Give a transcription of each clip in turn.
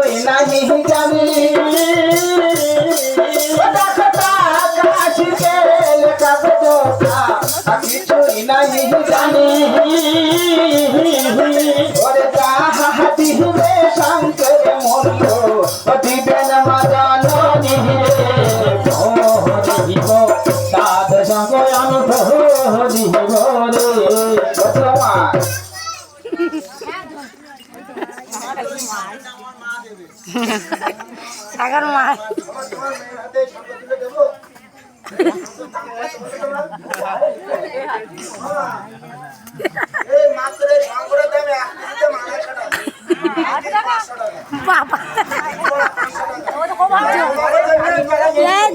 কিছুই নাহি জানি আকাশকে লেখা কথা কিছুই নাহি জানি ওরে যাহা দিবে শঙ্কর মূল্য দিবেন মা জাননী ভরিব সাধ সঙ্গ আমি ভরিব রে সাগর মা বাবা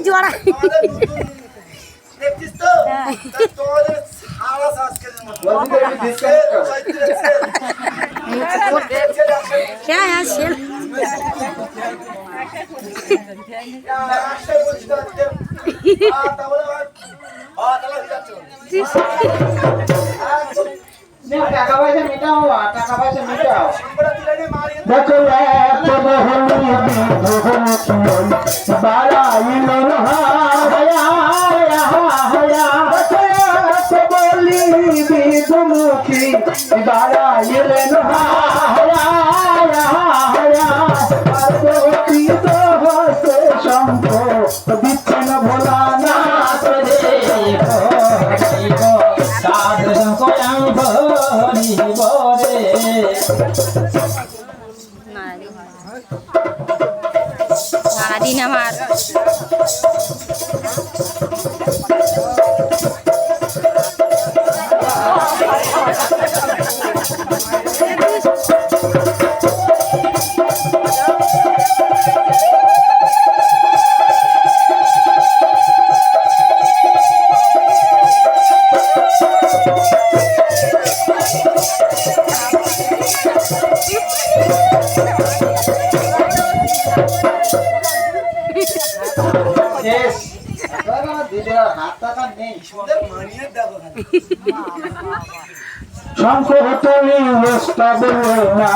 জোড়া দেখছিস তো তোদের সারা সাজকের মতো क्या है शेर টাকা পয়সা মিটাও টাকা পয়সা মিটাও দেখো এত বহুলি বাড়াইল বলি বিধুমুখী বাড়াইলেন শঙ্খ বিচ্ছন ভোলা না সাধু কয়াং ভরিব রে সারাদিন আমার শঙ্খ হতলি না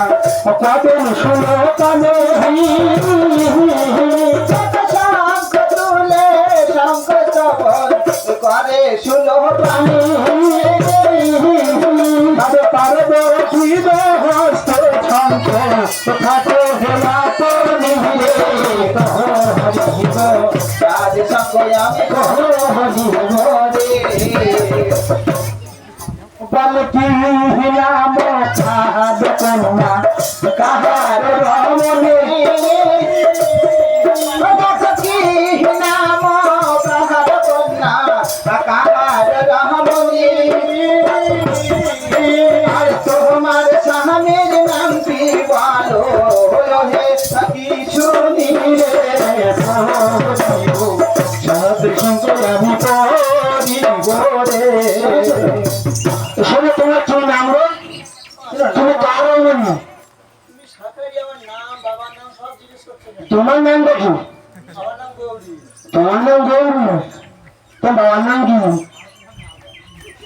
কদম শুনো কানে শঙ্খ তুলে শঙ্খ চবল করে শুলো প্রাণী পার্বতী হস্ত শঙ্খ থাকে হেলা তো নিহিরে হরিব সাধু সঙ্গ আমি ভরিব রে বলকি হিলাম খাদ কন্যা কাহার রমণী নাম কাহার কন্যা কাহার রমণী আর তোমার স্বামীর নাম কি বলো হে কিছু আমি শোনো তোমার কি নাম রো তুমি কার রমণী তোমার নাম দেখি তোমার নাম গৌরী তোমার বাবার নাম কি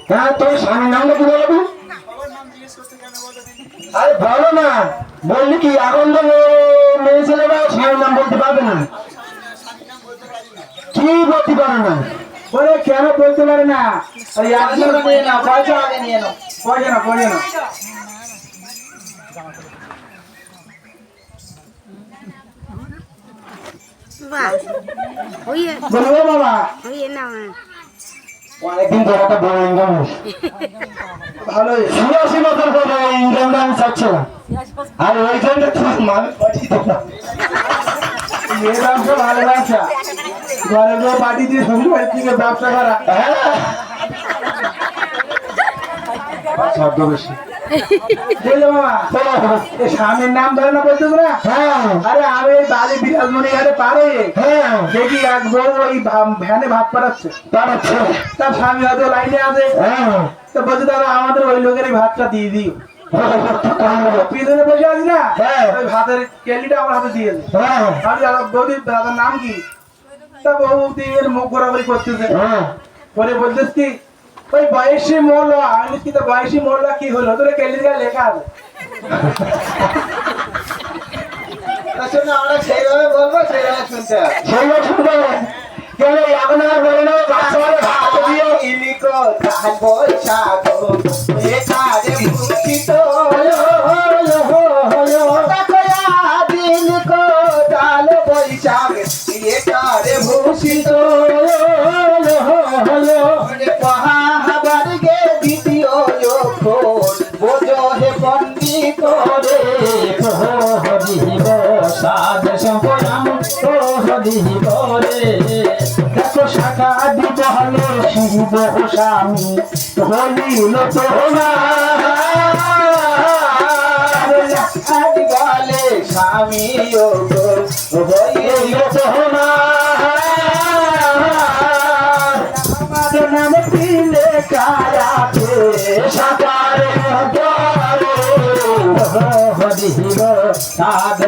হ্যাঁ তোর স্বামীর নাম কি বলো তুমি আরে বলো না বললি কি এখন তো মেয়ে ছেলেরা স্বামীর নাম বলতে পারবে না কি বলতে পারে না বলে কেন বলতে পারে না পয়সা আগে নিয়ে নাও পয়সা না পয়সা না বলবো বাবা অনেকদিন ধরে একটা বড় ইনকাম ভালোই 86 বছর ধরে ইনকামটা আমি চাচ্ছি না আর ওইখানটা তো মানুষ পাঠিয়ে দেবো এই ব্যবসা ভালো ব্যবসা ঘরে গিয়ে পার্টি দিয়ে সঙ্গে থেকে ব্যবসা করা শব্দ বেশি বুঝলে বাবা এই স্বামীর নাম ধরে না বলতে না হ্যাঁ আরে আমি বালি বিরাজমণি ঘাটে পারে হ্যাঁ দেখি এক বউ ওই ভ্যানে ভাত পাঠাচ্ছে পাঠাচ্ছে তার স্বামী হয়তো লাইনে আছে হ্যাঁ তো বলছে দাদা আমাদের ওই লোকের এই ভাতটা দিয়ে দিও পিছনে বসে আছি না ওই ভাতের কেলিটা আমার হাতে দিয়ে দিই আমি দাদা বৌদি দাদার নাম কি তা বৌদি এর মুখ ঘোরাঘুরি করতেছে পরে বলতেছ কি ওই বয়সী মোল আমি কি তো বয়সী মোলটা কি হলো তোর কেলির গায়ে লেখা আছে শুনে আমরা সেইভাবে বলবো সেইভাবে শুনতে হবে সেইভাবে শুনবে কেন এখন আর বলে না বাচ্চা বলে ভাত দিও ইলিকো চাল বৈশাখ একারে মুখিত দিলকো চাল বৈশাখ একারে ভূষিত পাহাবার গে দ্বিতীয় বোঝো হে পণ্ডিত রে হরিব সাধ সম্পরাম হরিব রে দেখো শাখা দিব হলো শিব স্বামী হলিল তোমার বলে স্বামী হইল তোমার নাম পিলে কারাতে সাকারে হরিব সাধ